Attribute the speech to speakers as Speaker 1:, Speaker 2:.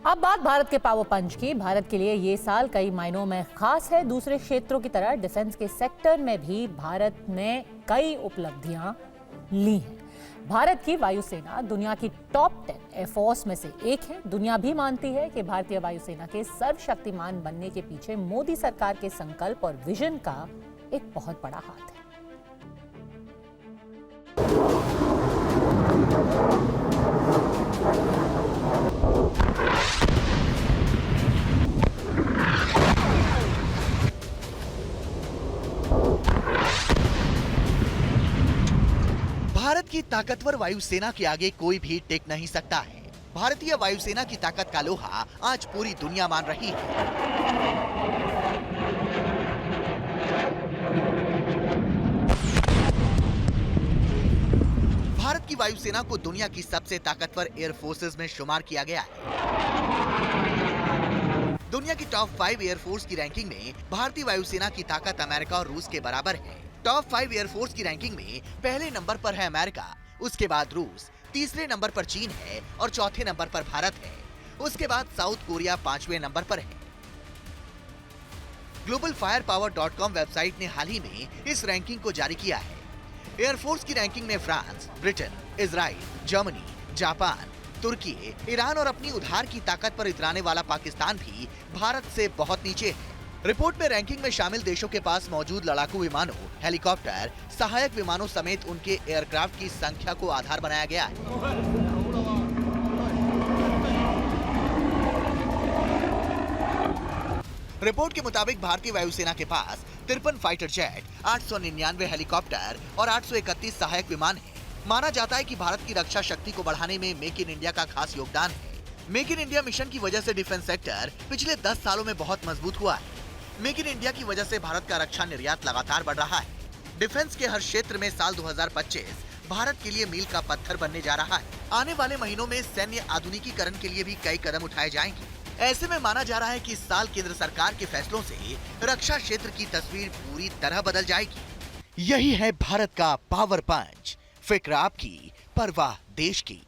Speaker 1: अब बात भारत के पावर पंच की। भारत के लिए ये साल कई मायनों में खास है। दूसरे क्षेत्रों की तरह डिफेंस के सेक्टर में भी भारत ने कई उपलब्धियां ली हैं। भारत की वायुसेना दुनिया की टॉप 10 एयरफोर्स में से एक है। दुनिया भी मानती है कि भारतीय वायुसेना के सर्वशक्तिमान बनने के पीछे मोदी सरकार के संकल्प और विजन का एक बहुत बड़ा हाथ है।
Speaker 2: भारत की ताकतवर वायुसेना के आगे कोई भी टिक नहीं सकता है। भारतीय वायुसेना की ताकत का लोहा आज पूरी दुनिया मान रही है। भारत की वायुसेना को दुनिया की सबसे ताकतवर एयर फोर्सेज में शुमार किया गया है। दुनिया की टॉप 5 एयरफोर्स की रैंकिंग में भारतीय वायुसेना की ताकत अमेरिका और रूस के बराबर है। टॉप 5 एयरफोर्स की रैंकिंग में पहले नंबर पर है अमेरिका, उसके बाद रूस, तीसरे नंबर पर चीन है और चौथे नंबर पर भारत है। उसके बाद साउथ कोरिया 5वें नंबर पर है। globalfirepower.com वेबसाइट ने हाल ही में इस रैंकिंग को जारी किया है। एयरफोर्स की रैंकिंग में France, Britain, Israel, Germany, Japan, तुर्की, ईरान और अपनी उधार की ताकत पर इतराने वाला पाकिस्तान भी भारत से बहुत नीचे है। रिपोर्ट में रैंकिंग में शामिल देशों के पास मौजूद लड़ाकू विमानों, हेलीकॉप्टर, सहायक विमानों समेत उनके एयरक्राफ्ट की संख्या को आधार बनाया गया है। रिपोर्ट के मुताबिक भारतीय वायुसेना के पास 53 फाइटर जेट, 899 हेलीकॉप्टर और 831 सहायक विमान हैं। माना जाता है कि भारत की रक्षा शक्ति को बढ़ाने में मेक इन इंडिया का खास योगदान है। मेक इन इंडिया मिशन की वजह से डिफेंस सेक्टर पिछले 10 सालों में बहुत मजबूत हुआ है। मेक इन इंडिया की वजह से भारत का रक्षा निर्यात लगातार बढ़ रहा है। डिफेंस के हर क्षेत्र में साल 2025 भारत के लिए मील का पत्थर बनने जा रहा है। आने वाले महीनों में सैन्य आधुनिकीकरण के लिए भी कई कदम उठाए जाएंगे। ऐसे में माना जा रहा है कि इस साल केंद्र सरकार के फैसलों से रक्षा क्षेत्र की तस्वीर पूरी तरह बदल जाएगी। यही है भारत का पावर पंच। फिक्र आपकी, परवाह देश की।